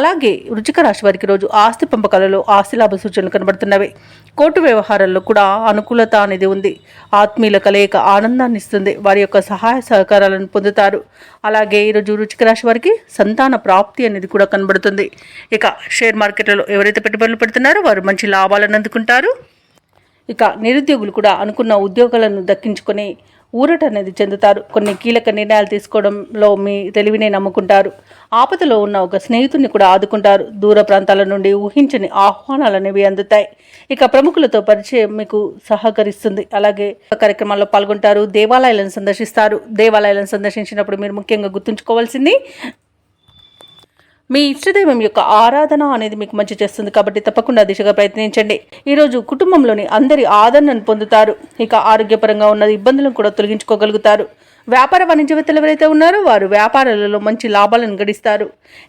అలాగే వృశ్చిక రాశి వారికి రోజు ఆస్తి పంపకాలలో ఆస్తి లాభ సూచనలు కనబడుతున్నవి. కోర్టు వ్యవహారాల్లో కూడా అనుకూలత అనేది ఉంది. ఆత్మీయుల కలయిక ఆనందాన్ని ఇస్తుంది. వారి యొక్క సహాయ సహకారాలను పొందుతారు. అలాగే ఈరోజు వృశ్చిక రాశి వారికి సంతాన ప్రాప్తి అనేది కూడా కనబడుతుంది. ఇక షేర్ మార్కెట్లలో ఎవరైతే పెట్టుబడులు పెడుతున్నారో వారు మంచి లాభాలను అందుకుంటారు. ఇక నిరుద్యోగులు కూడా అనుకున్న ఉద్యోగాలను దక్కించుకొని ఊరట అనేది చెందుతారు. కొన్ని కీలక నిర్ణయాలు తీసుకోవడంలో మీ తెలివినే నమ్ముకుంటారు. ఆపదలో ఉన్న ఒక స్నేహితుడిని కూడా ఆదుకుంటారు. దూర ప్రాంతాల నుండి ఊహించని ఆహ్వానాలు అనేవి అందుతాయి. ఇక ప్రముఖులతో పరిచయం మీకు సహకరిస్తుంది. అలాగే కార్యక్రమాల్లో పాల్గొంటారు. దేవాలయాలను సందర్శిస్తారు. దేవాలయాలను సందర్శించినప్పుడు మీరు ముఖ్యంగా గుర్తుంచుకోవాల్సింది మీ ఇష్టదైవం యొక్క ఆరాధన అనేది మీకు మంచి చేస్తుంది. కాబట్టి తప్పకుండా దిశగా ప్రయత్నించండి. ఈరోజు కుటుంబంలోని అందరి ఆదరణను పొందుతారు. ఇక ఆరోగ్యపరంగా ఉన్న ఇబ్బందులను కూడా తొలగించుకోగలుగుతారు. వ్యాపార వాణిజ్యవేత్తలు ఎవరైతే ఉన్నారో వారు వ్యాపారాలలో మంచి లాభాలను గడిస్తారు.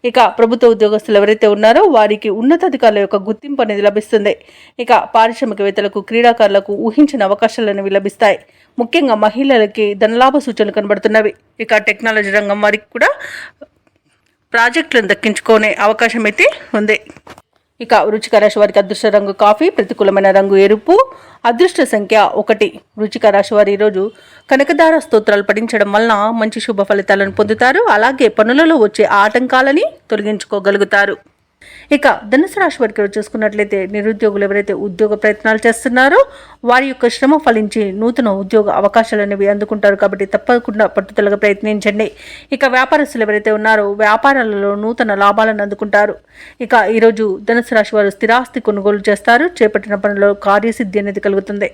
ఇక ప్రభుత్వ ఉద్యోగస్తులు ఎవరైతే ఉన్నారో వారికి ఉన్నతాధికారుల యొక్క గుర్తింపు అనేది లభిస్తుంది. ఇక పారిశ్రామికవేత్తలకు, క్రీడాకారులకు ఊహించిన అవకాశాలు అనేవి లభిస్తాయి. ముఖ్యంగా మహిళలకి ధనలాభ సూచనలు కనబడుతున్నవి. ఇక టెక్నాలజీ రంగం వారికి కూడా ప్రాజెక్టులను దక్కించుకునే అవకాశం అయితే ఉంది. ఇక వృశ్చిక రాశి వారికి అదృష్ట రంగు కాఫీ, ప్రతికూలమైన రంగు ఎరుపు, అదృష్ట సంఖ్య 1. వృశ్చిక రాశి వారు ఈరోజు కనకదార స్తోత్రాలు పఠించడం వలన మంచి శుభ ఫలితాలను పొందుతారు. అలాగే పనులలో వచ్చే ఆటంకాలని తొలగించుకోగలుగుతారు. ఇక ధనుసు రాశి వారికి చూసుకున్నట్లయితే నిరుద్యోగులు ఎవరైతే ఉద్యోగ ప్రయత్నాలు చేస్తున్నారో వారి యొక్క శ్రమ ఫలించి నూతన ఉద్యోగ అవకాశాలు అనేవి అందుకుంటారు. కాబట్టి తప్పకుండా పట్టుదలగా ప్రయత్నించండి. ఇక వ్యాపారస్తులు ఎవరైతే ఉన్నారో వ్యాపారాలలో నూతన లాభాలను అందుకుంటారు. ఇక ఈరోజు ధనుసు రాశి వారు స్థిరాస్తి కొనుగోలు చేస్తారు. చేపట్టిన పనుల్లో కార్యసిద్ధి అనేది కలుగుతుంది.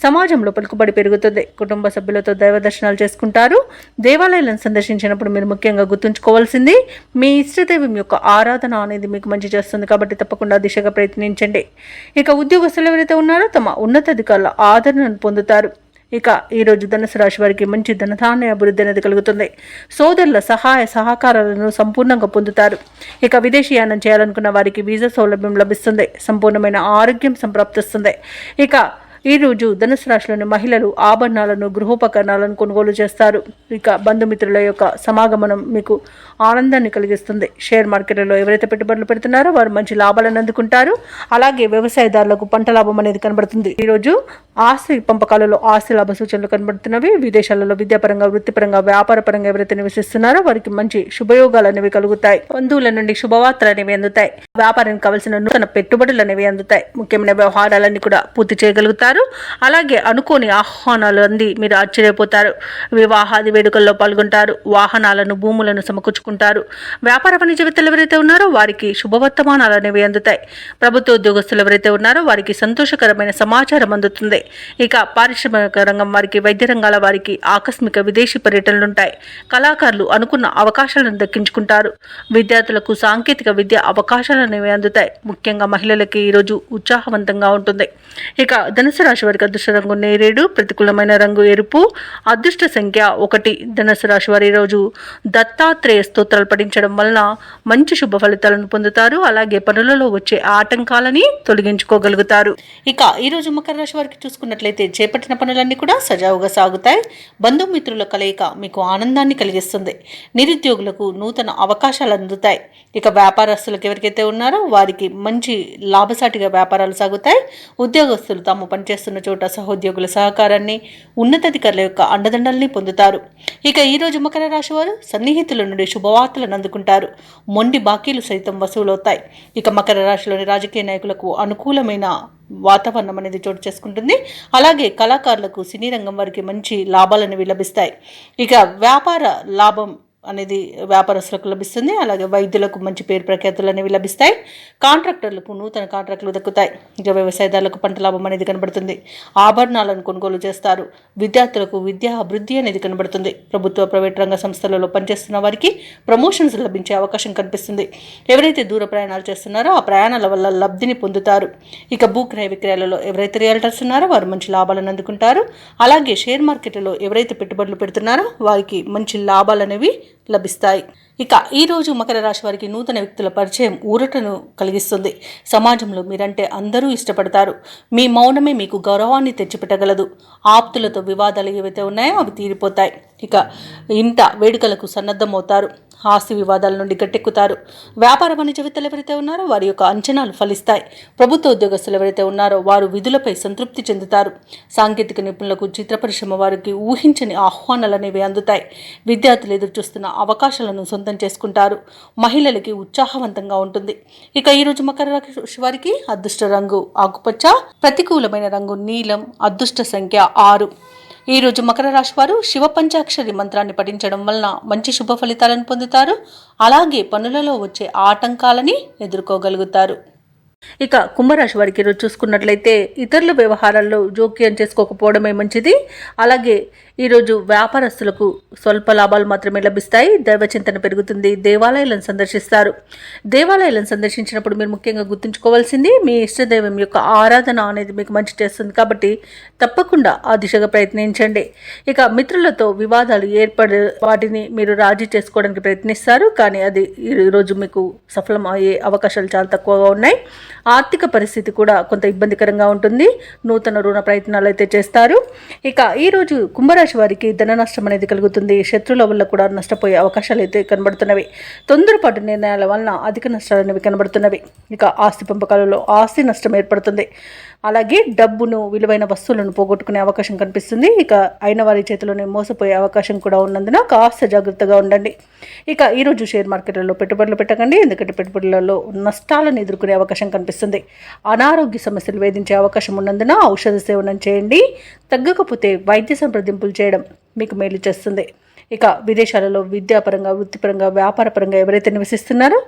సమాజంలో పలుకుబడి పెరుగుతుంది. కుటుంబ సభ్యులతో దైవ దర్శనాలు చేసుకుంటారు. దేవాలయాలను సందర్శించినప్పుడు మీరు ముఖ్యంగా గుర్తుంచుకోవాల్సింది మీ ఇష్టదైవం యొక్క ఆరాధన అనేది మీకు మంచి చేస్తుంది. కాబట్టి తప్పకుండా దిశగా ప్రయత్నించండి. ఇక ఉద్యోగస్తులు ఎవరైతే ఉన్నారో తమ ఉన్నతాధికారుల ఆదరణను పొందుతారు. ఇక ఈరోజు ధనుసు రాశి వారికి మంచి ధనధాన్య అభివృద్ధి అనేది కలుగుతుంది. సోదరుల సహాయ సహకారాలను సంపూర్ణంగా పొందుతారు. ఇక విదేశీయానం చేయాలనుకున్న వారికి వీసా సౌలభ్యం లభిస్తుంది. సంపూర్ణమైన ఆరోగ్యం సంప్రాప్తిస్తుంది. ఇక ఈరోజు ధనుసు రాశిలోని మహిళలు ఆభరణాలను, గృహోపకరణాలను కొనుగోలు చేస్తారు. ఇక బంధుమిత్రుల యొక్క సమాగమనం మీకు ఆనందాన్ని కలిగిస్తుంది. షేర్ మార్కెట్లో ఎవరైతే పెట్టుబడులు పెడుతున్నారో వారు మంచి లాభాలను అందుకుంటారు. అలాగే వ్యవసాయదారులకు పంట లాభం అనేది కనబడుతుంది. ఈరోజు ఆస్తి పంపకాలలో ఆస్తి లాభ సూచనలు కనబడుతున్నవి. విదేశాలలో విద్యాపరంగా, వృత్తిపరంగా, వ్యాపారపరంగా ఎవరైతే నివసిస్తున్నారో వారికి మంచి శుభయోగాలు అనేవి కలుగుతాయి. బంధువుల నుండి శుభవార్తలు అనేవి అందుతాయి. వ్యాపారానికి కావలసిన నూతన పెట్టుబడులు అనేవి అందుతాయి. ముఖ్యమైన వ్యవహారాలన్నీ కూడా పూర్తి చేయగలుగుతారు. అలాగే అనుకోని ఆహ్వానాలు అంది మీరు ఆశ్చర్యపోతారు. వివాహాది వేడుకల్లో పాల్గొంటారు. వాహనాలను, భూములను సమకూర్చుకుంటారు. వ్యాపార వాణిజ్యవేత్తలు ఎవరైతే ఉన్నారో వారికి శుభవర్తమానాలు అనేవి అందుతాయి. ప్రభుత్వ ఉద్యోగస్తులు ఎవరైతే ఉన్నారో వారికి సంతోషకరమైన సమాచారం అందుతుంది. ఇక పారిశ్రామిక రంగం వారికి, వైద్య రంగాల వారికి ఆకస్మిక విదేశీ పర్యటనలు ఉంటాయి. కళాకారులు అనుకున్న అవకాశాలను దక్కించుకుంటారు. విద్యార్థులకు సాంకేతిక విద్య అవకాశాలు అనేవి అందుతాయి. ముఖ్యంగా మహిళలకి ఈరోజు ఉత్సాహవంతంగా ఉంటుంది. ఇక ధనుసు రాశి వారికి అదృష్ట రంగు నేరేడు, ప్రతికూలమైన రంగు ఎరుపు, అదృష్ట సంఖ్య 1. ధనుసు రాశి వారి రోజు దత్తాత్రేయ స్తోత్రాలు పఠించడం వలన మంచి శుభ ఫలితాలను పొందుతారు. అలాగే పనులలో వచ్చే ఆటంకాలని తొలగించుకోగలుగుతారు. ఇక ఈరోజు మకర రాశి వారికి చూసుకున్నట్లయితే చేపట్టిన పనులన్నీ కూడా సజావుగా సాగుతాయి. బంధుమిత్రుల కలయిక మీకు ఆనందాన్ని కలిగిస్తుంది. నిరుద్యోగులకు నూతన అవకాశాలు అందుతాయి. ఇక వ్యాపారస్తులకు ఎవరికైతే ఉన్నారో వారికి మంచి లాభసాటిగా వ్యాపారాలు సాగుతాయి. ఉద్యోగస్తులు తాము పనిచేస్తున్న చోట సహోద్యోగుల సహకారాన్ని, ఉన్నతాధికారుల యొక్క అండదండల్ని పొందుతారు. ఇక ఈరోజు మకర రాశి వారు సన్నిహితుల నుండి శుభవార్తలను అందుకుంటారు. మొండి బాకీలు సైతం వసూలవుతాయి. ఇక మకర రాశిలోని రాజకీయ నాయకులకు అనుకూలమైన వాతావరణం అనేది చోటు చేసుకుంటుంది. అలాగే కళాకారులకు, సినీ రంగం వారికి మంచి లాభాలు అనేవి లభిస్తాయి. ఇక వ్యాపార లాభం అనేది వ్యాపారస్తులకు లభిస్తుంది. అలాగే వైద్యులకు మంచి పేరు ప్రఖ్యాతులు అనేవి లభిస్తాయి. కాంట్రాక్టర్లకు నూతన కాంట్రాక్టులు దక్కుతాయి. ఇక వ్యవసాయదారులకు పంట లాభం అనేది కనబడుతుంది. ఆభరణాలను కొనుగోలు చేస్తారు. విద్యార్థులకు విద్యా అభివృద్ధి అనేది కనబడుతుంది. ప్రభుత్వ, ప్రైవేట్ రంగ సంస్థలలో పనిచేస్తున్న వారికి ప్రమోషన్స్ లభించే అవకాశం కనిపిస్తుంది. ఎవరైతే దూర ప్రయాణాలు చేస్తున్నారో ఆ ప్రయాణాల వల్ల లబ్ధిని పొందుతారు. ఇక భూ క్రయ విక్రయాలలో ఎవరైతే రియల్టర్స్ ఉన్నారో వారు మంచి లాభాలను అందుకుంటారు. అలాగే షేర్ మార్కెట్లో ఎవరైతే పెట్టుబడులు పెడుతున్నారో వారికి మంచి లాభాలు అనేవి లభిస్తాయి. ఇక ఈరోజు మకర రాశి వారికి నూతన వ్యక్తుల పరిచయం ఊరటను కలిగిస్తుంది. సమాజంలో మీరంటే అందరూ ఇష్టపడతారు. మీ మౌనమే మీకు గౌరవాన్ని తెచ్చిపెట్టగలదు. ఆప్తులతో వివాదాలు ఏవైతే ఉన్నాయో అవి తీరిపోతాయి. ఇక ఇంట వేడుకలకు సన్నద్ధమవుతారు. ఆస్తి వివాదాల నుండి గట్టెక్కుతారు. వ్యాపార వాణిజ్యవేత్తలు ఎవరైతే ఉన్నారో వారి యొక్క అంచనాలు ఫలిస్తాయి. ప్రభుత్వ ఉద్యోగస్తులు ఎవరైతే ఉన్నారో వారు విధులపై సంతృప్తి చెందుతారు. సాంకేతిక నిపుణులకు, చిత్ర పరిశ్రమ వారికి ఊహించని ఆహ్వానాలు అనేవి అందుతాయి. విద్యార్థులు ఎదురు చూస్తున్న అవకాశాలను సొంతం చేసుకుంటారు. మహిళలకి ఉత్సాహవంతంగా ఉంటుంది. ఇక ఈరోజు మకర రాశి వారికి అదృష్ట రంగు ఆకుపచ్చ, ప్రతికూలమైన రంగు నీలం, అదృష్ట సంఖ్య 6. ఈరోజు మకర రాశి వారు శివ పంచాక్షరి మంత్రాన్ని పఠించడం వలన మంచి శుభ ఫలితాలను పొందుతారు. అలాగే పనులలో వచ్చే ఆటంకాలని ఎదుర్కోగలుగుతారు. ఇక కుంభరాశి వారికి ఈరోజు చూసుకున్నట్లయితే ఇతరుల వ్యవహారాల్లో జోక్యం చేసుకోకపోవడమే మంచిది. అలాగే ఈరోజు వ్యాపారస్తులకు స్వల్ప లాభాలు మాత్రమే లభిస్తాయి. దైవచింతన పెరుగుతుంది. దేవాలయాలను సందర్శిస్తారు. దేవాలయాలను సందర్శించినప్పుడు మీరు ముఖ్యంగా గుర్తుంచుకోవాల్సింది మీ ఇష్టదైవం యొక్క ఆరాధన అనేది మీకు మంచి చేస్తుంది కాబట్టి తప్పకుండా ఆ దిశగా ప్రయత్నించండి. ఇక మిత్రులతో వివాదాలు ఏర్పడి వాటిని మీరు రాజీ చేసుకోవడానికి ప్రయత్నిస్తారు, కానీ అది ఈరోజు మీకు సఫలం అయ్యే అవకాశాలు చాలా తక్కువగా ఉన్నాయి. ఆర్థిక పరిస్థితి కూడా కొంత ఇబ్బందికరంగా ఉంటుంది. నూతన రుణ ప్రయత్నాలు అయితే చేస్తారు. ఇక ఈరోజు కుంభరాశి వారికి ధన నష్టం అనేది కలుగుతుంది. శత్రువుల వల్ల కూడా నష్టపోయే అవకాశాలు అయితే కనబడుతున్నవి. తొందరపాటు నిర్ణయాల వలన అధిక నష్టాలు అనేవి కనబడుతున్నవి. ఇక ఆస్తి పంపకాలలో ఆస్తి నష్టం ఏర్పడుతుంది. అలాగే డబ్బును, విలువైన వస్తువులను పోగొట్టుకునే అవకాశం కనిపిస్తుంది. ఇక అయిన వారి చేతిలోనే మోసపోయే అవకాశం కూడా ఉన్నందున కాస్త జాగ్రత్తగా ఉండండి. ఇక ఈరోజు షేర్ మార్కెట్లలో పెట్టుబడులు పెట్టకండి, ఎందుకంటే పెట్టుబడులలో నష్టాలను ఎదుర్కొనే అవకాశం కనిపిస్తుంది. అనారోగ్య సమస్యలు వేధించే అవకాశం ఉన్నందున ఔషధ సేవనం చేయండి. తగ్గకపోతే వైద్య సంప్రదింపులు చేయడం మీకు మేలు చేస్తుంది. ఇక విదేశాలలో విద్యాపరంగా, వృత్తిపరంగా, వ్యాపారపరంగా ఎవరైతే నివసిస్తున్నారో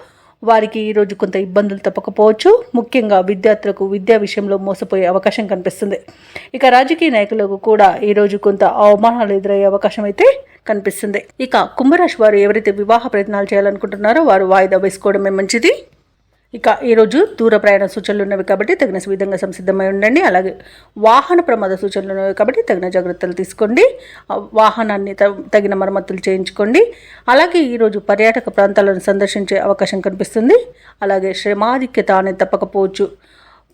వారికి ఈరోజు కొంత ఇబ్బందులు తప్పకపోవచ్చు. ముఖ్యంగా విద్యార్థులకు విద్యా విషయంలో మోసపోయే అవకాశం కనిపిస్తుంది. ఇక రాజకీయ నాయకులకు కూడా ఈరోజు కొంత అవమానాలు ఎదురయ్యే అవకాశం అయితే కనిపిస్తుంది. ఇక కుంభరాశి వారు ఎవరైతే వివాహ ప్రయత్నాలు చేయాలనుకుంటున్నారో వారు వాయిదా వేసుకోవడమే మంచిది. ఇక ఈరోజు దూర ప్రయాణ సూచనలు ఉన్నవి కాబట్టి తగిన విధంగా సంసిద్ధమై ఉండండి. అలాగే వాహన ప్రమాద సూచనలు ఉన్నవి కాబట్టి తగిన జాగ్రత్తలు తీసుకోండి. వాహనాన్ని తగిన మరమ్మతులు చేయించుకోండి. అలాగే ఈరోజు పర్యాటక ప్రాంతాలను సందర్శించే అవకాశం కనిపిస్తుంది. అలాగే శ్రమాధిక్యత అనేది తప్పకపోవచ్చు.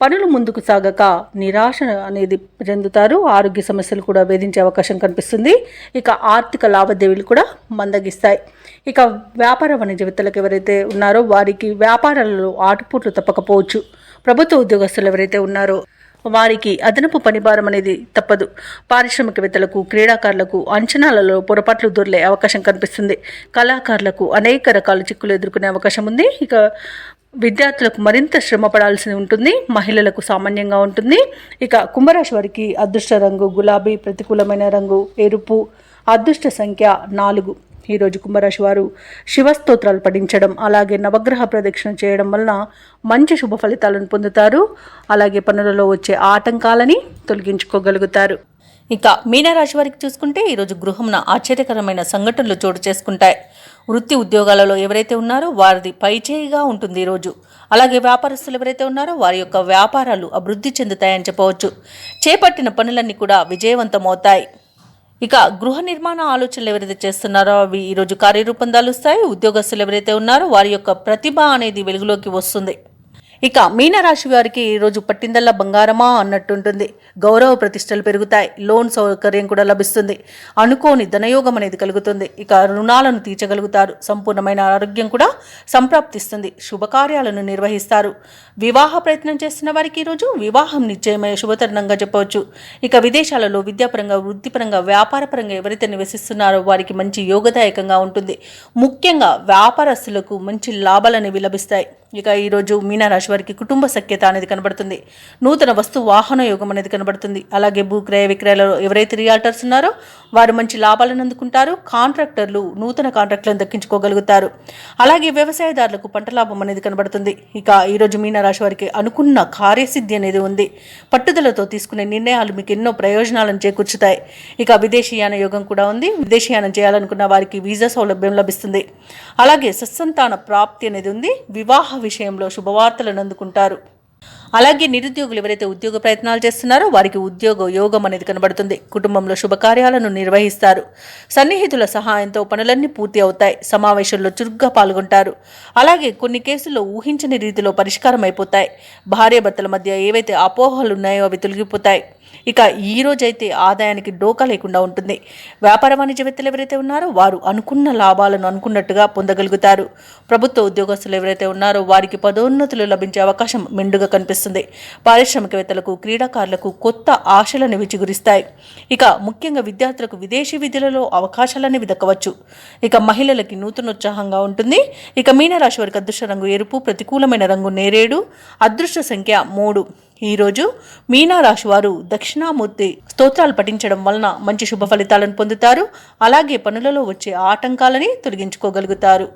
పనులు ముందుకు సాగక నిరాశ అనేది చెందుతారు. ఆరోగ్య సమస్యలు కూడా వేధించే అవకాశం కనిపిస్తుంది. ఇక ఆర్థిక లావాదేవీలు కూడా మందగిస్తాయి. ఇక వ్యాపార వాణిజ్యవేత్తలకు ఎవరైతే ఉన్నారో వారికి వ్యాపారాలలో ఆటుపోట్లు తప్పకపోవచ్చు. ప్రభుత్వ ఉద్యోగస్తులు ఎవరైతే ఉన్నారో వారికి అదనపు పనిభారం అనేది తప్పదు. పారిశ్రామికవేత్తలకు, క్రీడాకారులకు అంచనాలలో పొరపాట్లు దొర్లే అవకాశం కనిపిస్తుంది. కళాకారులకు అనేక రకాల చిక్కులు ఎదుర్కొనే అవకాశం ఉంది. ఇక విద్యార్థులకు మరింత శ్రమ పడాల్సి ఉంటుంది. మహిళలకు సామాన్యంగా ఉంటుంది. ఇక కుంభరాశి వారికి అదృష్ట రంగు గులాబీ, ప్రతికూలమైన రంగు ఎరుపు, అదృష్ట సంఖ్య 4. ఈరోజు కుంభరాశి వారు శివస్తోత్రాలు పఠించడం, అలాగే నవగ్రహ ప్రదక్షిణ చేయడం వలన మంచి శుభ ఫలితాలను పొందుతారు. అలాగే పనులలో వచ్చే ఆటంకాలని తొలగించుకోగలుగుతారు. ఇక మీనరాశి వారికి చూసుకుంటే ఈరోజు గృహంన ఆశ్చర్యకరమైన సంఘటనలు చోటు చేసుకుంటాయి. వృత్తి ఉద్యోగాలలో ఎవరైతే ఉన్నారో వారిది పైచేయిగా ఉంటుంది ఈరోజు. అలాగే వ్యాపారస్తులు ఎవరైతే ఉన్నారో వారి యొక్క వ్యాపారాలు అభివృద్ధి చెందుతాయని చెప్పవచ్చు. చేపట్టిన పనులన్నీ కూడా విజయవంతమవుతాయి. ఇక గృహ నిర్మాణ ఆలోచనలు ఎవరైతే చేస్తున్నారో అవి ఈరోజు కార్యరూపం దాలుస్తాయి. ఉద్యోగస్తులు ఎవరైతే ఉన్నారో వారి యొక్క ప్రతిభ అనేది వెలుగులోకి వస్తుంది. ఇక మీనరాశి వారికి ఈరోజు పట్టిందల్లా బంగారమా అన్నట్టుంటుంది. గౌరవ ప్రతిష్టలు పెరుగుతాయి. లోన్ సౌకర్యం కూడా లభిస్తుంది. అనుకోని ధనయోగం అనేది కలుగుతుంది. ఇక రుణాలను తీర్చగలుగుతారు. సంపూర్ణమైన ఆరోగ్యం కూడా సంప్రాప్తిస్తుంది. శుభకార్యాలను నిర్వహిస్తారు. వివాహ ప్రయత్నం చేస్తున్న వారికి ఈరోజు వివాహం నిశ్చయమయ్యే శుభతరుణంగా చెప్పవచ్చు. ఇక విదేశాలలో విద్యాపరంగా, వృత్తిపరంగా, వ్యాపారపరంగా ఎవరైతే నివసిస్తున్నారో వారికి మంచి యోగదాయకంగా ఉంటుంది. ముఖ్యంగా వ్యాపారస్తులకు మంచి లాభాలు అనేవి లభిస్తాయి. ఇక ఈరోజు మీనరాశి వారికి కుటుంబ సఖ్యత అనేది కనబడుతుంది. నూతన వస్తు వాహన యోగం అనేది కనబడుతుంది. అలాగే భూక్రయ విక్రయాలలో ఎవరైతే రియాల్టర్స్ ఉన్నారో వారు మంచి లాభాలను అందుకుంటారు. కాంట్రాక్టర్లు నూతన కాంట్రాక్టులను దక్కించుకోగలుగుతారు. అలాగే వ్యవసాయదారులకు పంట లాభం అనేది కనబడుతుంది. ఇక ఈరోజు మీనరాశి వారికి అనుకున్న కార్యసిద్ధి అనేది ఉంది. పట్టుదలతో తీసుకునే నిర్ణయాలు మీకు ఎన్నో ప్రయోజనాలను చేకూర్చుతాయి. ఇక విదేశీయాన యోగం కూడా ఉంది. విదేశీయానం చేయాలనుకున్న వారికి వీసా సౌలభ్యం లభిస్తుంది. అలాగే సత్సంతాన ప్రాప్తి అనేది ఉంది. వివాహ విషయంలో శుభవార్తలను అందుకుంటారు. అలాగే నిరుద్యోగులు ఎవరైతే ఉద్యోగ ప్రయత్నాలు చేస్తున్నారో వారికి ఉద్యోగ యోగం అనేది కనబడుతుంది. కుటుంబంలో శుభకార్యాలను నిర్వహిస్తారు. సన్నిహితుల సహాయంతో పనులన్నీ పూర్తి అవుతాయి. సమావేశంలో చురుగ్గా పాల్గొంటారు. అలాగే కొన్ని కేసుల్లో ఊహించని రీతిలో పరిష్కారం అయిపోతాయి. భార్యాభర్తల మధ్య ఏవైతే అపోహలు ఉన్నాయో అవి తొలగిపోతాయి. ఇక ఈ రోజైతే ఆదాయానికి డోకా లేకుండా ఉంటుంది. వ్యాపార వాణిజ్యవేత్తలు ఎవరైతే ఉన్నారో వారు అనుకున్న లాభాలను అనుకున్నట్టుగా పొందగలుగుతారు. ప్రభుత్వ ఉద్యోగస్తులు ఎవరైతే ఉన్నారో వారికి పదోన్నతులు లభించే అవకాశం మెండుగా కనిపిస్తుంది. పారిశ్రామికవేత్తలకు, క్రీడాకారులకు కొత్త ఆశలను విచిగురిస్తాయి. ఇక ముఖ్యంగా విద్యార్థులకు విదేశీ విద్యలలో అవకాశాలనేవి దక్కవచ్చు. ఇక మహిళలకి నూతనోత్సాహంగా ఉంటుంది. ఇక మీనరాశి వారికి అదృష్ట రంగు ఎరుపు, ప్రతికూలమైన రంగు నేరేడు, అదృష్ట సంఖ్య 3. ఈరోజు మీనారాశి వారు దక్షిణామూర్తి స్తోత్రాలు పఠించడం వలన మంచి శుభ ఫలితాలను పొందుతారు. అలాగే పనులలో వచ్చే ఆటంకాలని తొలగించుకోగలుగుతారు.